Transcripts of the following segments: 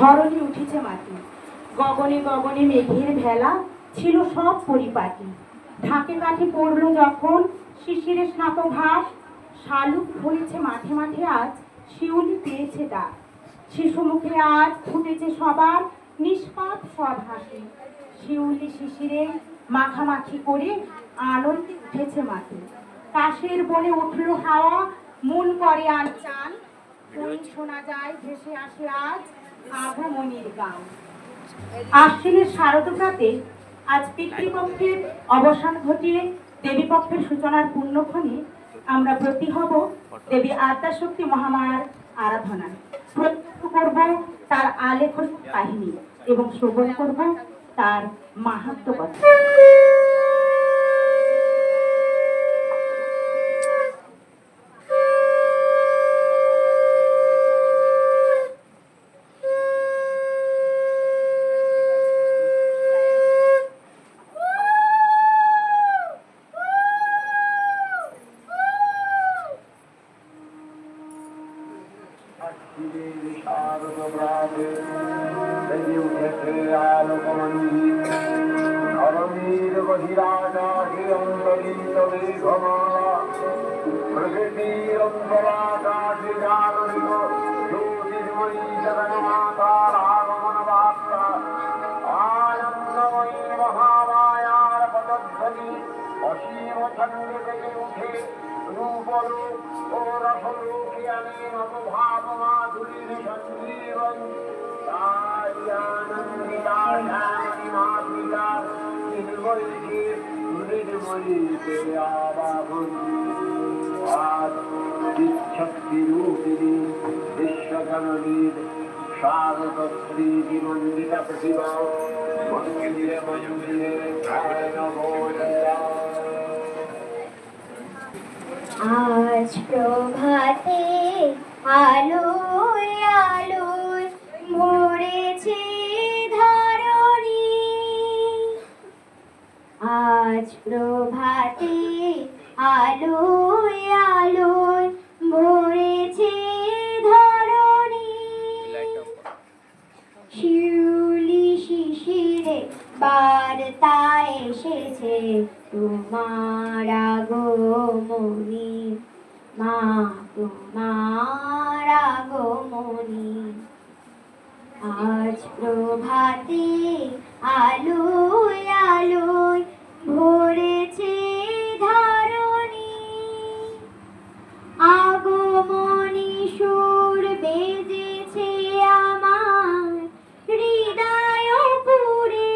ধরণী উঠেছে মাটি, গগনে গগনে মেঘের ভেলা ছিল সব পরিপাটি। ঢাকে কাঠে পড়লো যখন শিশিরে স্নাত ঘাস, শালুক ধরেছে মাঠে মাঠে আজ, শিউলি পেয়েছে ডাক। শিশু মুখে আজ ফুটেছে সবার নিষ্পাপ সব হাসি। শিউলি শিশিরে মাখামাখি করে আনন্দে উঠেছে মাটি। কাশের বনে উঠলো হাওয়া, মন করে আর চান, ওই শোনা যায় ভেসে আসে আজ আগমনীর গান। আশ্বিনের শারদপ্রাতে আজ পিতৃপক্ষের অবসান ঘটিয়ে দেবীপক্ষের সূচনার পুণ্যক্ষণে আমরা ব্রতী হব দেবী আদ্যাশক্তি মহামায়ার আরাধনায়। প্রত্যক্ষ করব তার আলেখ্য কাহিনী এবং শ্রবণ করব তার মাহাত্ম্য কথা। অসীম ছন্দে থেকে উঠে রূপল ও রসরূপে আমি নবভাব মাধুরীর সঞ্জীবন তাই আনন্দিতা শ্যামী মাতৃকা নির্মলিতে নির্মলিতে আবাহন আজ বিচ্ছক্তি রূপিণী বিশ্বজননীর শারদশ্রী বিমন্দিতা প্রতিভা মন্দিরে ময়ূরে আজ প্রভাতে আলোয় আলোয় ভরেছে ধরণী। আজ প্রভাতে আলোয় আলোয় ভরেছে ধরণী। শিউলি শিশিরে বার্তা এসেছে তোমার আগমনী, মা তোমার আগমনী। আজ প্রভাতে আলোয় আলোয় ভরেছে ধরণী। আগমনী সুর বেজেছে আমার হৃদয় পুরে।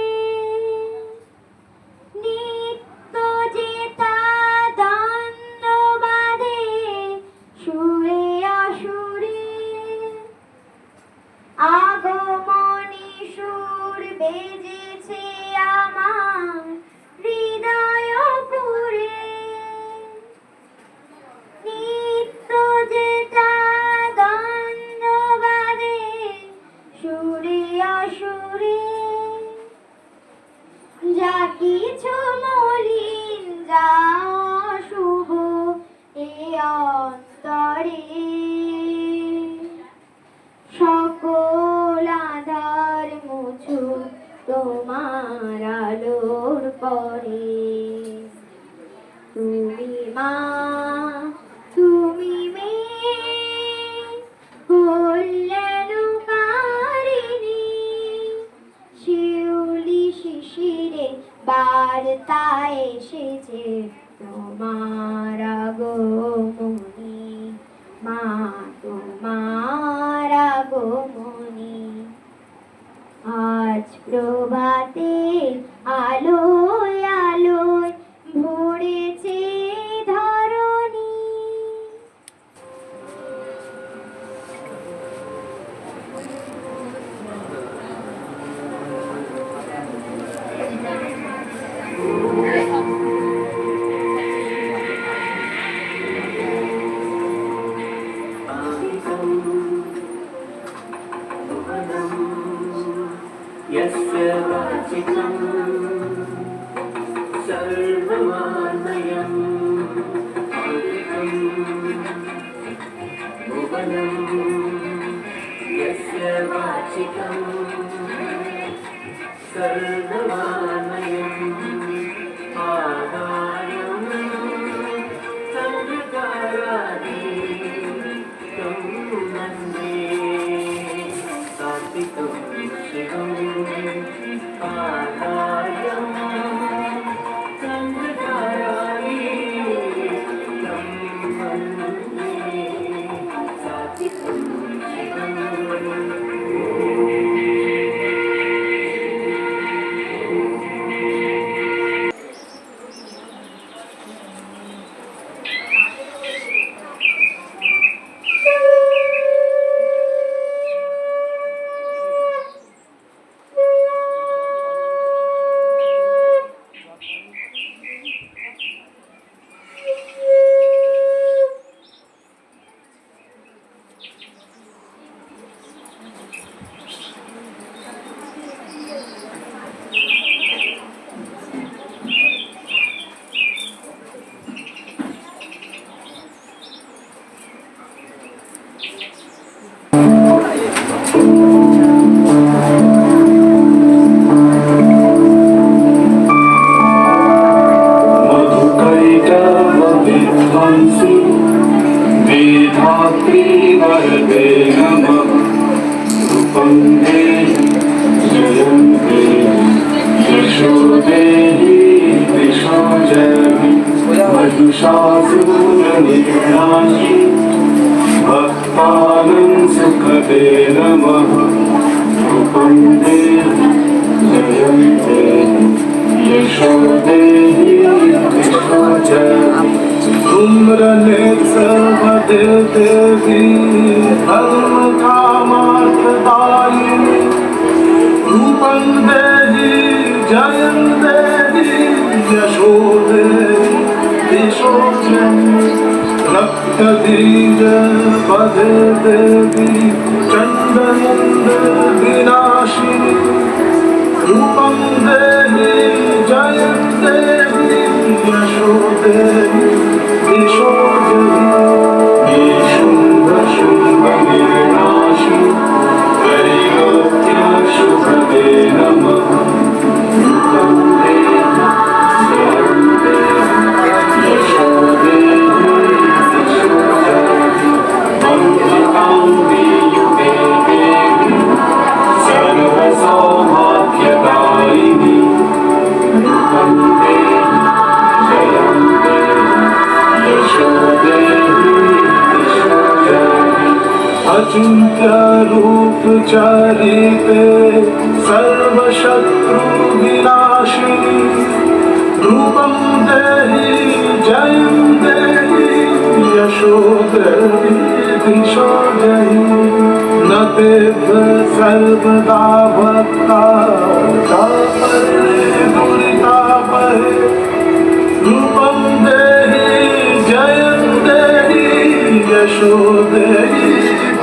নিত্য যেতা দ্বন্দ্ব বাঁধে সুরে অসুরে। আগমনী সুর বেজেছে আমার হৃদয় পুরে। নিত্য যেতা দ্বন্দ্ব বাঁধে সুরে অসুরে। যা কিছু মলিন যা শুভ এ অন্তরে, সকল আধার মুছু তোমার আলোর পরে। তুমি মা তুমি মেয়ে কল্যাণকারিণী। শিউলি শিশিরে বার্তা এসেছে তোমার আগমনী, মা তোমার আগমনী। আজ প্রভাতে আলোয় আলোয় ভরেছে ধরণী। यस्य वाचिकं सर्वमान्मयम् आदिकं भुवनं यस्य वाचिकं सर्ववाचिकं सर्वमानयम् आधारं सर्वकारादि तं वन्दे सात्विकं शिवम् आधारं सर्वकारादि तं वन्दे सात्विकं शिवम् मधुकैटवविध्वंसि वेधात्री वरदे नमः रूपं देहि जयं देहि यशो देहि दिशो जयति महिषासुरनिर्नाशि भक्तानं सुखदे नमः रूपं देहि जयं देहि यशो देहि दिशो जयति धूम्रनेत्रवदे देवी धर्मकामार्थदायिनी रूपं देहि जयं देहि यशो देहि दिशो जयति रक्तबीज पदे देवी चण्डमुण्ड विनाशिनी रूपं देहि जयं देहि यशो देहि दिशो जयति शुम्भनिर्नाशि वैरोग्यशुभदे नमः रूपं देहि जयं देहि यशो देहि दिशो जयति वन्दिताम्बियुगे देवी सर्वसौभाग्यदायिनी रूपं देहि जयं देहि यशो देहि दिशो जयति अचिन्त्य रूप चरिते सर्वशत्रु विनाशिनी रूपं देहि जयं देहि यशो देहि दिशो जयति न तेभ्य सर्वदा भक्ता दुरितापहे रूपं देहि जयं देहि यशो देहि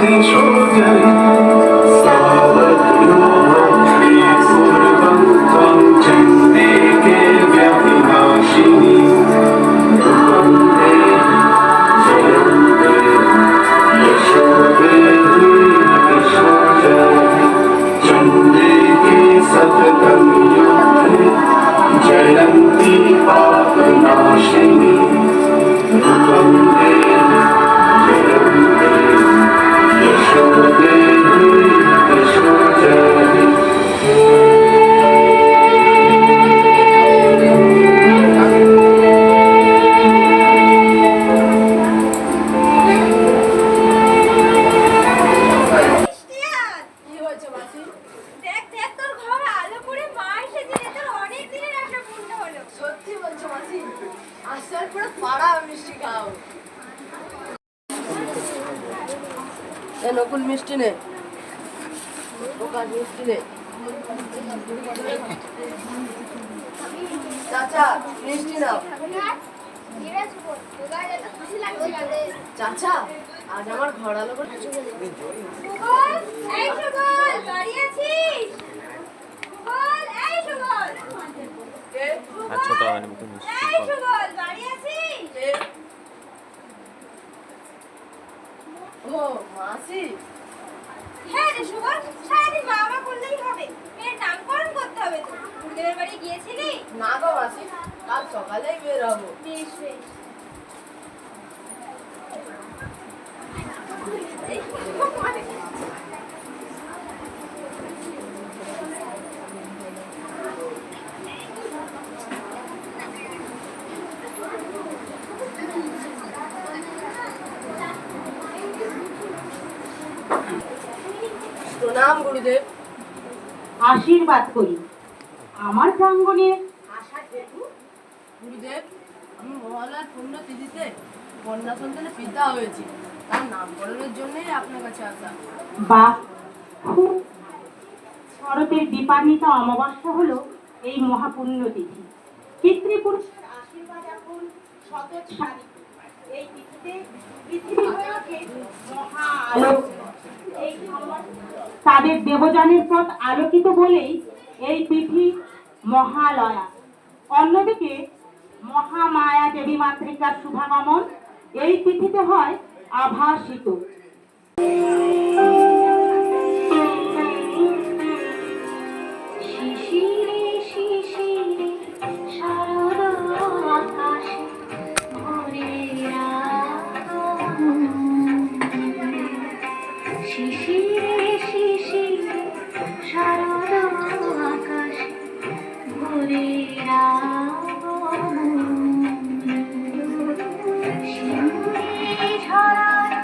दिशो जयति सावध्यो भक्तिपूर्वं त्वं चण्डिके व्यभिनाशिनी रूपं देहि जयं देहि यशो देहि दिशो जयति चण्डिके सततं युद्धे जयन्ती पापनाशिनी रूपं देहि जयं देहि यशो देहि दिशो जयति কি হয়েছে মাসি? দেখ দেখ তোর ঘরে আলো করে মা এসেছে রে, তোর অনেক দিনের আশা পূর্ণ হলো। সত্যি বলছো মাসি? আসার পরে পাড়া মিষ্টি খাও। এ নকুল মিষ্টি নে, ওকা মিষ্টি নে। চাচা মিষ্টি নাও। চাচা আজ আমার ঘর আলো করে সুবল, এই সুবল, বাড়ি আছিস? সুবল, এই সুবল। কে? আর ছোট হয়নি মুখে মিষ্টি এই সুবল, বাড়ি আছিস? কে? ও মাসি, হ্যাঁ রে সুবল, সারাদিন মা মা করলেই হবে, মেয়ের নামকরণ করতে হবে তো। গুরুদেবের বাড়ি গিয়েছিলি? না গো মাসি, কাল সকালেই বের হবো। বেশ বেশ। প্রণাম গুরুদেব। আশীর্বাদ করি আমার প্রাঙ্গণে আশা হেতু গুরুদেব, আমি মহালয়ার পুণ্য তিথিতে কন্যা সন্তানের পিতা হয়েছি, তার নামকরণের জন্যই আপনার কাছে আসা। বা খুব শরতের দীপান্বিতা অমাবস্যা হলো এই মহাপুণ্যতিথি। পিতৃপুরুষের আশীর্বাদ এখন সতেজ সারি। এই তিথিতে পৃথিবী হয়ে ওঠে মহা আলো। এই তাদের দেবযানের পথ আলোকিত বলেই এই তিথি মহালয়া। অন্যদিকে মহামায়া দেবী মাতৃকার শুভাগমন এই তিথিতে হয় আভাসিত। শিশিরে শিশিরে শারদ আকাশে ভোরের আগমন। শিশিরে শিশিরে শারদ আকাশে ভোরের আগমন। শিউলি ঝরায়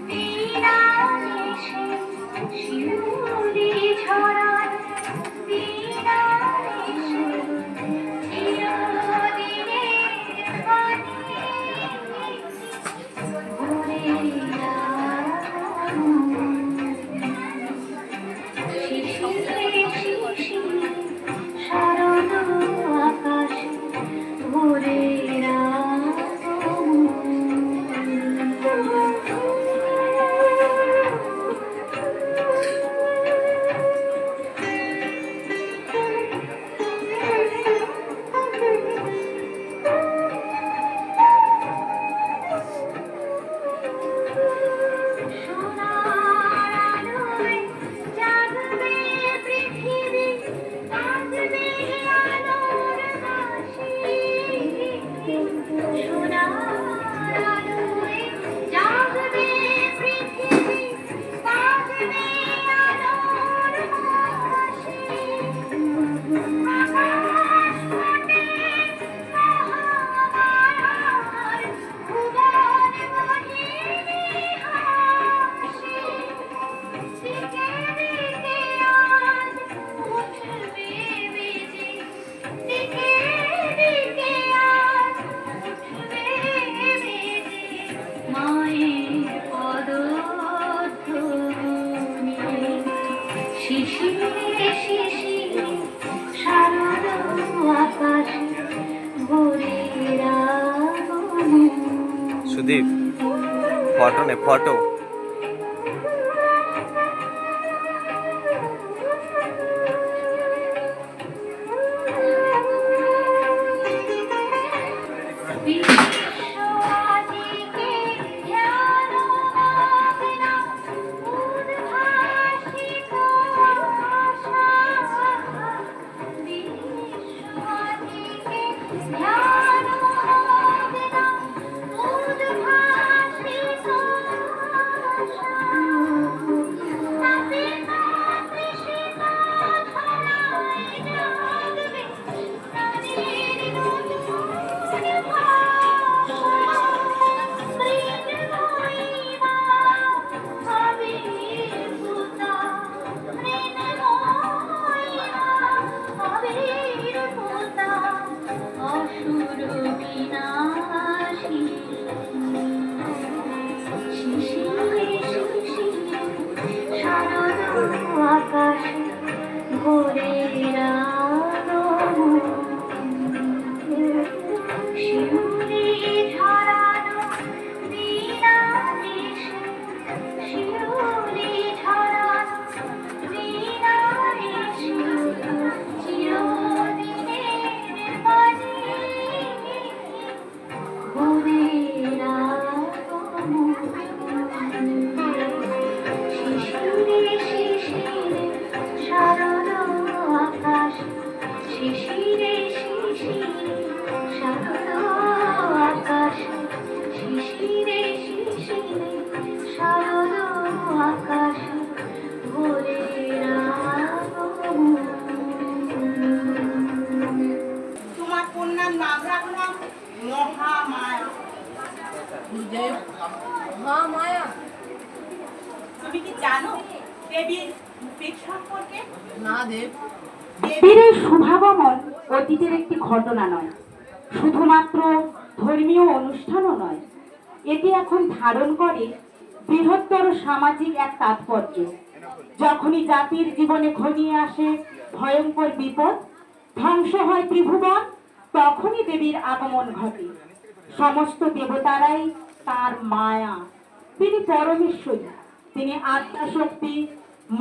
বীণা এসে, শিউলি ঝরায় বীণা এসে, চিরদিনের বাণী ভোরের আগমন। শিশিরে শিশিরে শারদ আকাশে ভোরের সোনার আলোয় জাগবে পৃথিবী, বাজবে আলোর বাঁশি। সোনার আলোয় জাগবে পৃথিবী, বাজবে আলোর বাঁশি। আকাশ ফোটে মহামায়ার, ভুবন মোহিনী হাসি। দিকে দিকে আজ উঠবে বেজে, দিকে দিকে আজ উঠবে বেজে, মায়ের পদধ্বনি। শিশিরে শিশিরে শারদ আকাশে ভোরের আগমন। সুদীপ ফটো নে ফটো। বিশ্বদিকে ধ্যানমগ্ন উদ্ভাসিত আশা। বিশ্বদিকে ধ্যানমগ্ন উদ্ভাসিত আশা। মহামায়া। গুরুদেব, মহামায়া? তুমি কি জানো দেবীর রূপের সম্পর্কে? না দেব। দেবীর এই শুভাগমন অতীতের একটি ঘটনা নয়, শুধুমাত্র ধর্মীয় অনুষ্ঠানও নয়, এটি এখন ধারণ করে বৃহত্তর সামাজিক এক তাৎপর্য। যখনই জাতির জীবনে ঘনিয়ে আসে ভয়ঙ্কর বিপদ, ধ্বংস হয় ত্রিভুবন, তখনই দেবীর আগমন ঘটে। সমস্ত দেবতারাই তার মায়া। তিনি পরমেশ্বরী, তিনি আত্মাশক্তি,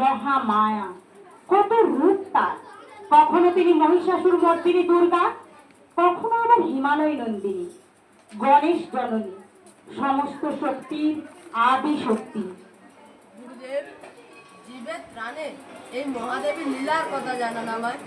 মহামায়া। কত রূপ তার! কখনো তিনি মহিষাসুর মর্দিনী দুর্গা, কখনো আবার হিমালয় নন্দিনী, গণেশ জননী, সমস্ত শক্তির আদি শক্তি। গুরুদেব, জীবের প্রাণে এই মহাদেবী লীলার কথা জানান আমায়।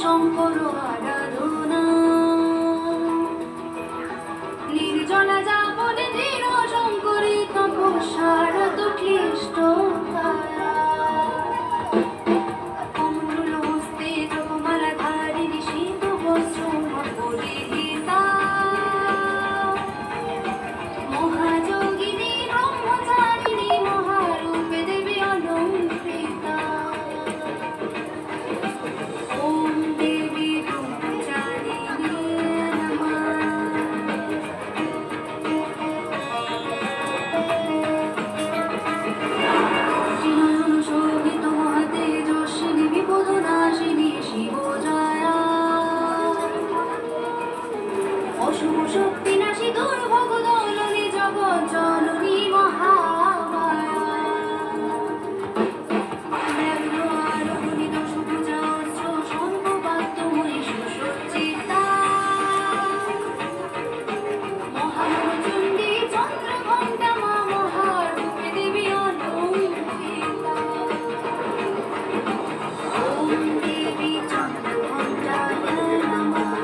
শঙ্কর আরাধনা নির্জলা যাপনে দৃঢ় শঙ্করী তপস্যার তো ক্লিষ্ট কমল হস্তে জপমালা ধারিণী শীত বস্ত্র পরিহিতা মহাযোগিনী ব্রহ্মচারিণী মহারূপে দেবী অলঙ্কৃতা। ওম দেবী ব্রহ্মচারিণী নমঃ। শ্রীনয়ন শোভিত মহাতেজস্বিনী বিপদনাশিনী শিবজয়া অশুভ শক্তি নাশী দুর্ভোগ দলনী জগৎ জননী মহামায়া ব্যাঘ্র আরোহণী দশ পূজা অস্ত্র সর্বপাত্রময়ী সুসজ্জিতা মহাচণ্ডী চন্দ্রঘণ্টা মা মহারূপে দেবী অলঙ্কৃতা। ওম দেবী চন্দ্রঘণ্টায় নমঃ।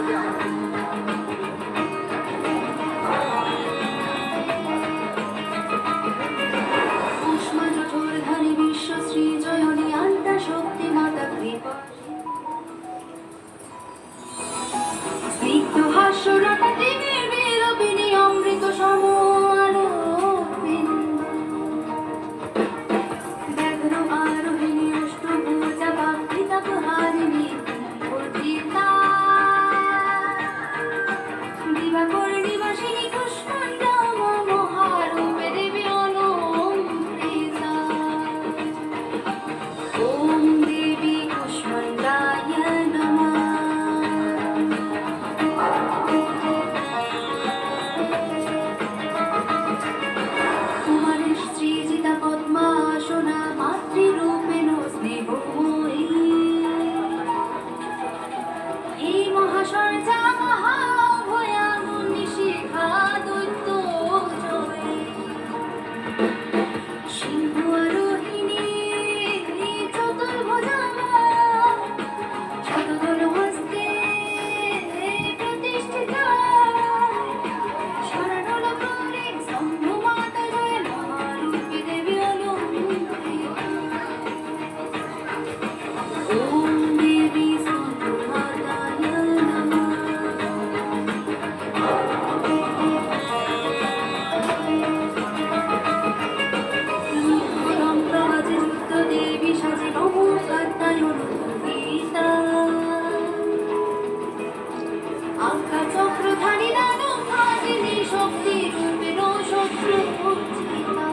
ধারি দানব ভাজিনী শক্তি রূপের শত্রু পূজিতা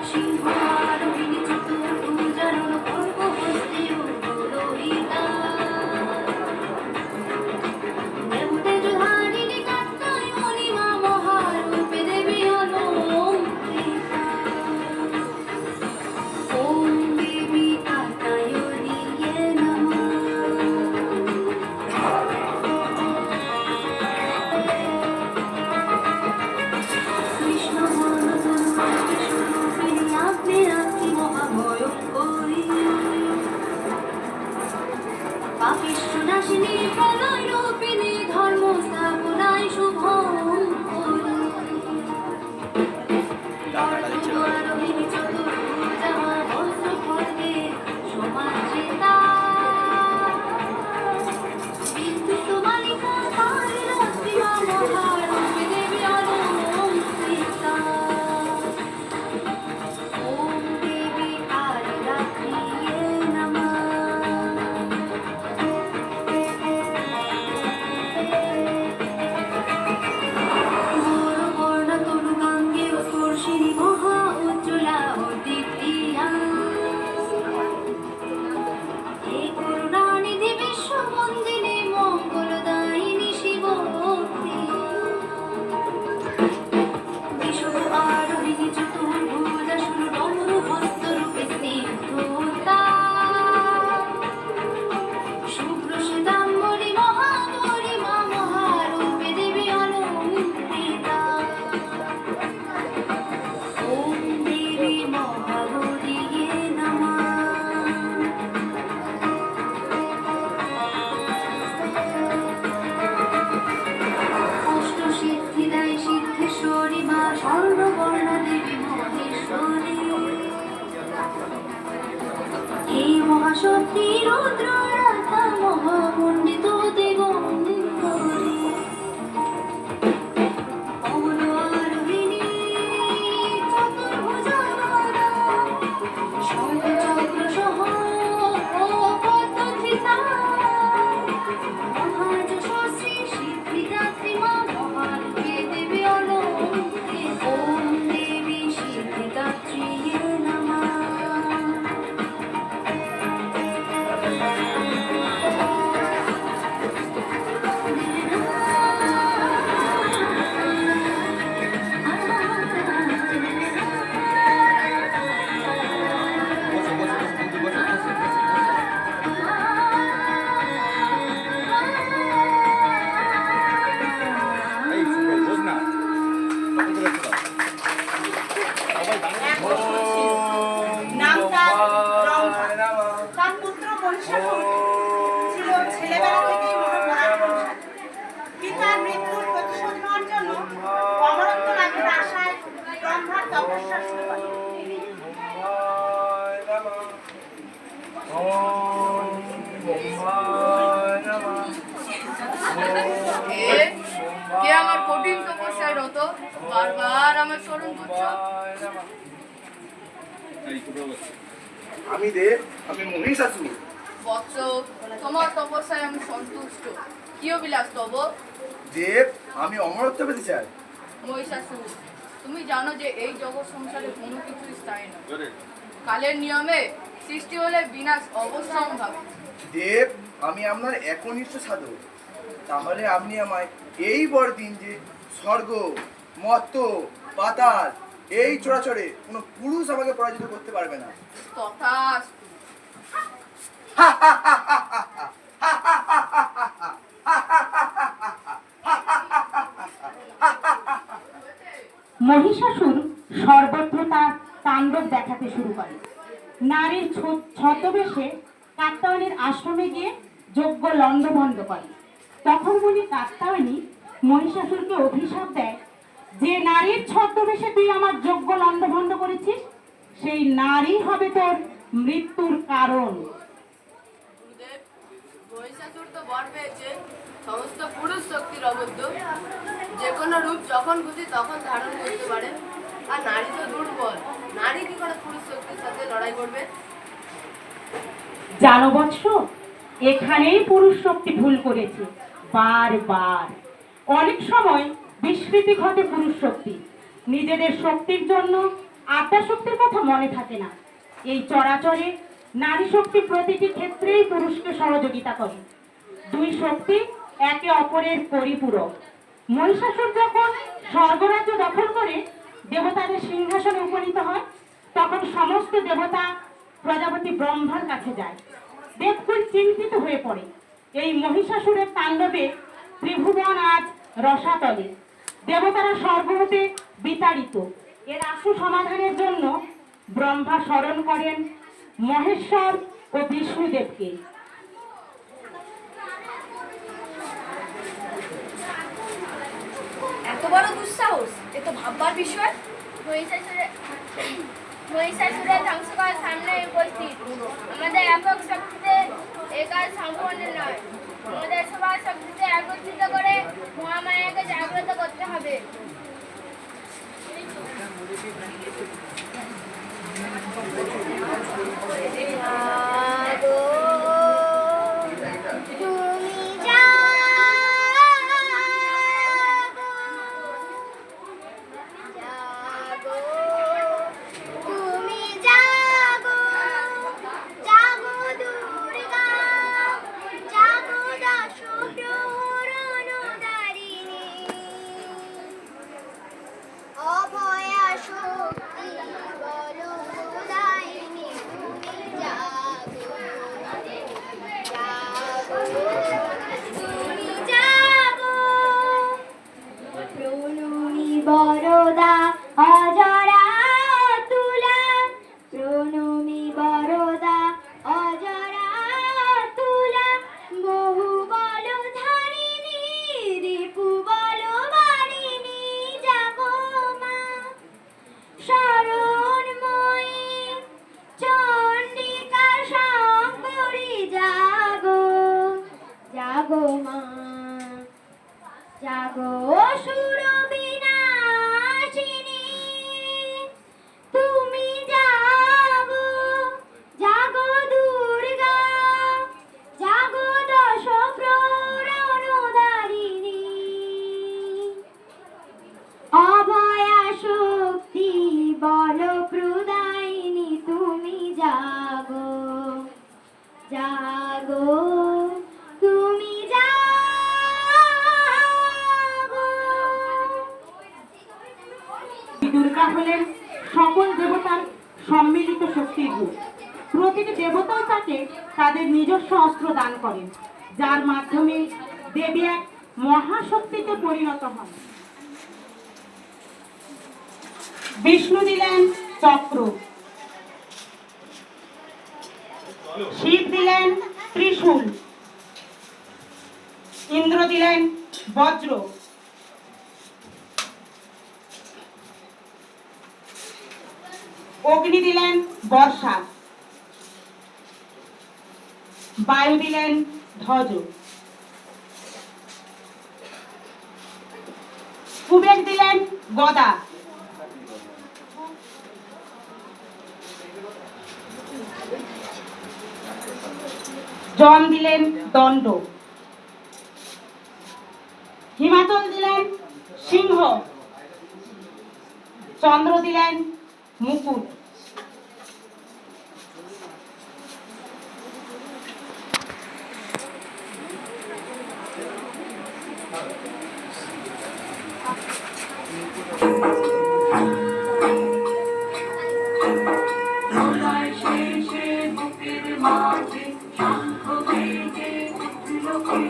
সিংহ আরোহিণী চতুর্ভুজারণ খর্গ হস্তে পুরোহিতা দেবতেজ ধারিণী কাত্যায়নী মা মহারূপে দেবী অলঙ্কৃতা ওম দেবী কাত্যায়নীয়ে নমঃ কৃষ্ণ বর্ণতনুরূপিণী আগ্নে রাত্রি মহাভয়ঙ্করী পাপিষ্ঠ নাশিনী প্রলয় রূপিণী ধর্ম স্থাপনায় শুভঙ্করী আরোহিণী চতুর্ভুজা বস্ত্র খড়গে সমাজিতা বিদ্যুৎ মালিকা কালীরাত্রি মা মহারূপে দেবী অলঙ্কৃতা ওম দেবী কালীরাত্রিয়ে নমঃ গৌরবর্ণা তরুগাঙ্গে স্পর্শিনী মহা উজ্জ্বলা দ্বিতীয়া হে করুণানিধি বিশ্ববন্দিনী মঙ্গলদায়িনী শিবভক্তি বিষ্ণু আরোহিণী চতুর্ভুজা শুরু ডমরু হস্তরূপে স্নিগ্ধতা শুভ্র শ্বেতাম্বরী মহাগৌরী মা মহারূপে দেবী অলঙ্কৃতা ওম দেবী মহাগৌরীয়ে নমঃ অষ্টসিদ্ধিদায়ী সিদ্ধেশ্বরী মা সর্ববর্ণা দেবী মহেশ্বরী হে মহাশক্তি রুদ্র রাধা মহামণ্ডিত দেবঙ্করী পবন আরোহিণী চতুর্ভুজা শঙ্খচক্র সহ পদ্মধৃতা মহাযশস্বী সিদ্ধিদাত্রী মা মহারূপে দেবী অলঙ্কৃতা ওম দেবী সিদ্ধিদাত্রীয়ে নমঃ নাম তার রম্ভা। তার পুত্র মহিষাসুর ছিল ছেলেবেলা থেকেই মহাপরাক্রমশালী। পিতার মৃত্যুর প্রতিশোধ নেওয়ার জন্য অমরত্ব লাভের আশায় ব্রহ্মার তপস্যা শুরু করে। কে আমার কঠিন তপস্যায় রত বারবার আমার স্মরণ করছো আমি দেব, আমি মহিষাসুর। বৎস তোমার তপস্যায় আমি সন্তুষ্ট কিয় বিলাস তব দেব, আমি অমরত্ব পেতে চাই। মহিষাসুর তুমি জানো যে এই জগৎ সংসারে কোনো কিছুই স্থায়ী নয় কালের নিয়মে সৃষ্টি হলে বিনাশ অবশ্যম্ভাবী দেব, আমি আপনার একনিষ্ঠ সাধক। তাহলে আপনি আমায় এই বর দিন যে স্বর্গ, মর্ত, পাতাল এই চরাচরে কোনো পুরুষ আমাকে পরাজিত করতে পারবে না। তথাস্তু মহিষাসুর সর্বত্র তার তাণ্ডব দেখাতে শুরু করে। নারীর ছদ্মবেশে কাত্যায়নীর আশ্রমে গিয়ে যজ্ঞ লণ্ডভণ্ড করে। তখন মুনি কাত্যায়নী মহিষাসুরকে অভিশাপ দেয়, যে নারীর ছদ্মবেশে তুই আমার যজ্ঞ লণ্ডভণ্ড করেছিস, সেই নারী হবে তোর মৃত্যুর কারণ। গুরুদেব মহিষাসুর তো বর পেয়েছে সমস্ত পুরুষ শক্তির অবদ্ধ, যে কোনো রূপ যখন খুশি তখন ধারণ করতে পারে। আর নারী তো দুর্বল, নারী কি করে পুরুষ শক্তির সাথে লড়াই করবে? জানো বৎস, এখানেই পুরুষ শক্তি ভুল করেছে। বারবার। অনেক সময় বিস্মৃতি ঘটে পুরুষ শক্তি, নিজেদের শক্তির জন্য আত্মা শক্তির কথা মনে থাকে না। এই চরাচরে নারী শক্তি প্রতিটি ক্ষেত্রেই পুরুষকে সহযোগিতা করে। দুই শক্তি একে অপরের পরিপূরক। মহিষাসুর যখন স্বর্গরাজ্য দখল করে দেবতাদের সিংহাসনে উপনীত হয়, তখন সমস্ত দেবতা প্রজাপতি ব্রহ্মার কাছে যায়। দেবকুল চিন্তিত হয়ে পড়ে। এই মহিষাসুরের তাণ্ডবে ত্রিভুবন আজ রসাতলে। দেবতারা স্বর্গ হতে বিতাড়িত। এর আশু সমাধানের জন্য ব্রহ্মা স্মরণ করেন মহেশ্বর ও বিষ্ণুদেবকে। এত বড় দুঃসাহস, এ তো ভাববার বিষয়। মহিষাসুরের ধ্বংস করার সামনে উপস্থিত। আমাদের একক শক্তিতে এ কাজ সম্পূর্ণ নয়। আমাদের সবার শক্তিতে একত্রিত করে মহামায়াকে জাগ্রত করতে হবে। বরদা অজরা তুলা, প্রণমী বরদা অজরা তুলা, বহু বল ধারিণী রিপু বল বারিণী, জাগো মা শরণময়ী চণ্ডিকা শঙ্করী, জাগো জাগো মা জাগো সুরবিনাশিনী, তুমি জাগো জাগো দুর্গা, জাগো দশ প্রণধারিণী, অভয়া শক্তি বল প্রদায়িনী, তুমি জাগো জাগো তুমি দুর্গা হলেন সকল দেবতার সম্মিলিত শক্তির রূপ। প্রতিটি দেবতাও তাকে তাদের নিজস্ব অস্ত্র দান করেন, যার মাধ্যমে দেবী এক মহাশক্তিতে পরিণত হন। বিষ্ণু দিলেন চক্র, শিব দিলেন ত্রিশূল, ইন্দ্র দিলেন বজ্র, অগ্নি দিলেন বর্ষা, বায়ু দিলেন ধ্বজ, কুবের দিলেন গদা, যম দিলেন দণ্ড, হিমাচল দিলেন সিংহ, চন্দ্র দিলেন মুকুট। সোনার শেষে বুকের মাঝে শঙ্খ বেজে উঠলো কে,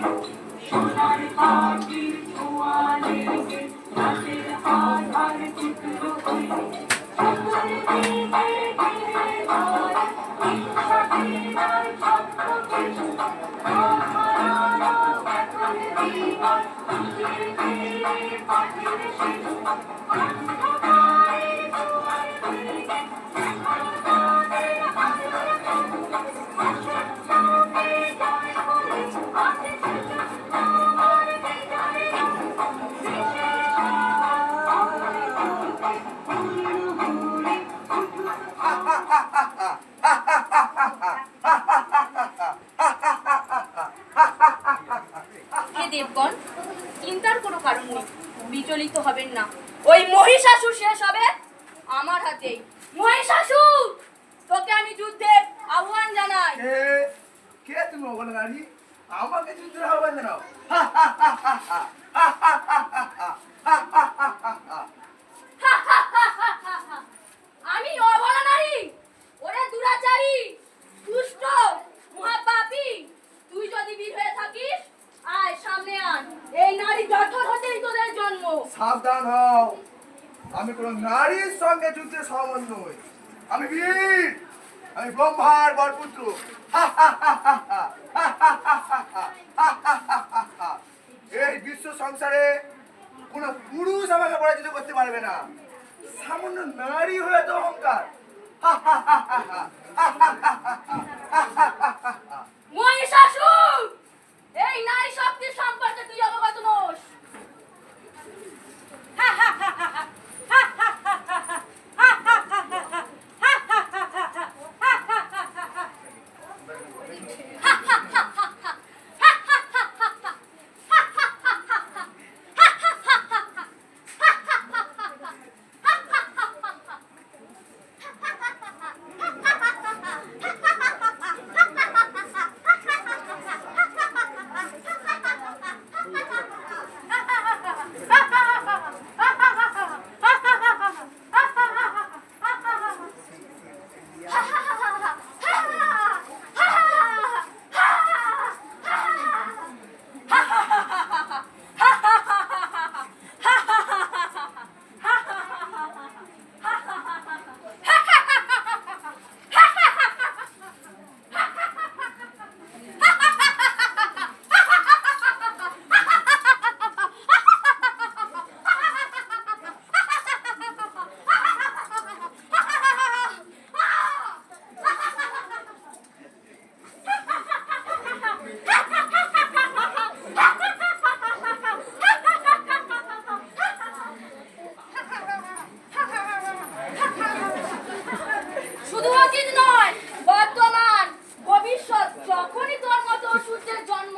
সোনার পাখির ছোঁয়া লেগে রাতের আধার ছুটলো কে, সকল দিকে ঘিরে ধরে ঈর্ষা ঘৃণার ছত্র কিছু, মহারানা এখন জীবন খুশির ফিরে পাখির শিশু, অন্ধকারের দুয়ার খুলে দেবগণ, চিন্তার কোনো কারণ নেই, বিচলিত হবেন না। ওই মহিষাসুর শেষ হবে আমার হাতেই। মহিষাসুর, তোকে আমি যুদ্ধের আহ্বান জানাই। কে তুমি ওখানে নারী? আমাকে যুদ্ধের আহ্বান জানাও? আমি অবলা নারী, ওরে দুরাচারী, দুষ্ট, মহাপাপী, তুই যদি বীর হয়ে থাকিস, আয় সামনে আন। এই নারী জঠর হতেই তোদের জন্ম। সাবধান হও, আমি কোন নারীর সঙ্গে যুদ্ধে সহমত নই। আমি বীর, আমি ব্রহ্মার বরপুত্র। এই বিশ্ব সংসারে কোন পুরুষ আমাকে পরাজিত করতে পারবে না। সামান্য নারী হয়ে তো অহংকার। মহিষাসুর, এই নারী শক্তির সম্পর্কে তুই অবগত নোস। শুধু অতীত নয়, বর্তমান, ভবিষ্যৎ, যখনই তোর মতো সূর্যের জন্ম,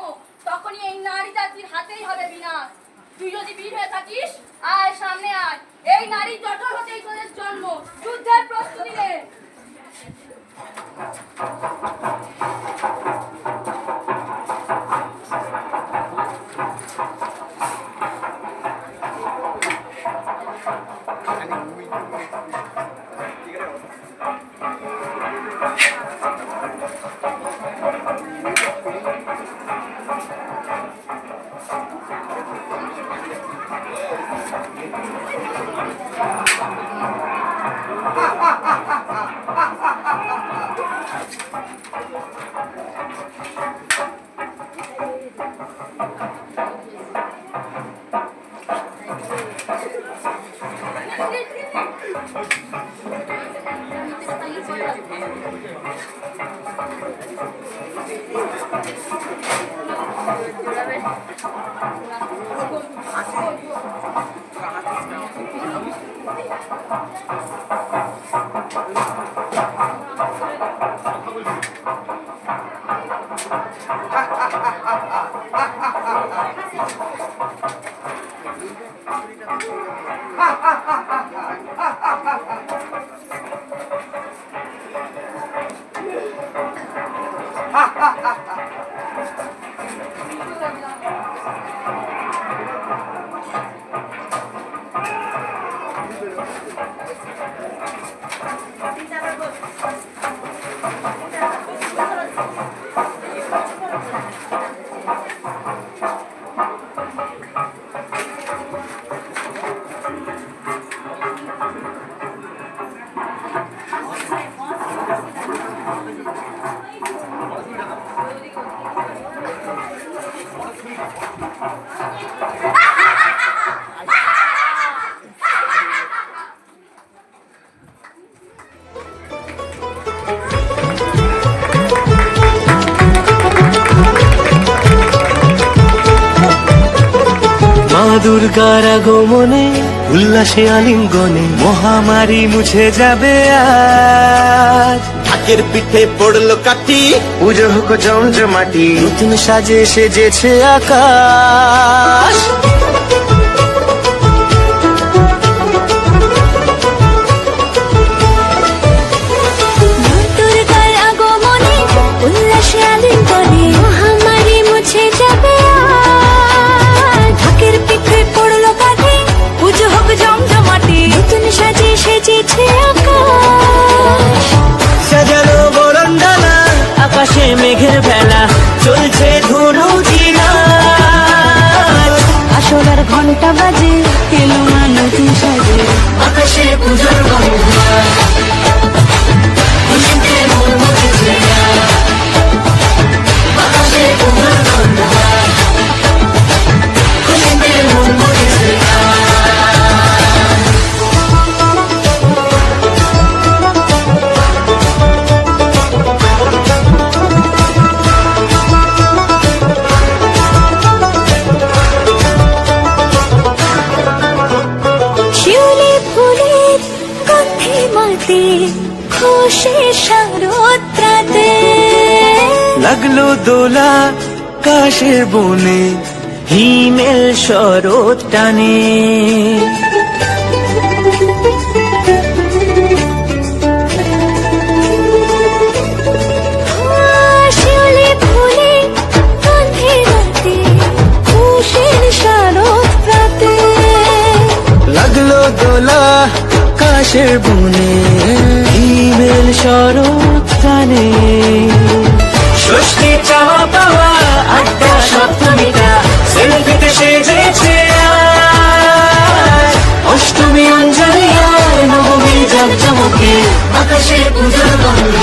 তখনই এই নারী জাতির হাতেই হবে বিনাশ। তুই যদি বীর হয়ে থাকিস, আয় সামনে আয়। এই নারী জঠর হতেই তোদের জন্ম। যুদ্ধের প্রস্তুতি নে। দুর্গার আগমনে উল্লাসে আলিঙ্গনে মহামারী মুছে যাবে আজ। ঢাকের পিঠে পড়লো কাঠি, পুজো হোক জমজমাটি, নতুন সাজে সেজেছে আকাশ। দুর্গার আগমনে উল্লাসে আলিঙ্গনে মহামারী মুছে যাবে আজ। ঢাকের পিঠে পড়লো কাঠি, পুজো হোক জমজমাটি, নতুন সাজে সেজেছে আকাশ। সাজানো বরণডালা, আকাশে মেঘের বেলা, চলছে ধুনুচি নাচ। আসলার ঘন্টা বাজে, এলো মা নতুন সাজে, আকাশে পুজোর গন্ধ, খুশিতে মন মজেছে গান। আকাশে পুজোর গন্ধ, খুশিতে মন মজেছে গান। শিউলি ফুলের গন্ধে মাতে, খুশি শারদরাতে। লাগলো দোলা কাশের বনে, হিমেল শরৎ টানে। শিউলি ফুলের গন্ধে মাতে, খুশির শারদরাতে। লাগলো দোলা কাশের বনে, হিমেল শরৎ টানে। ষষ্ঠী চাওয়া পাওয়া আড্ডা সপ্তমীটা, সেলফিতে সেজেছে আজ। অষ্টমী অঞ্জলি আর নবমী জাঁকজমকে, আকাশে পুজোর গন্ধ।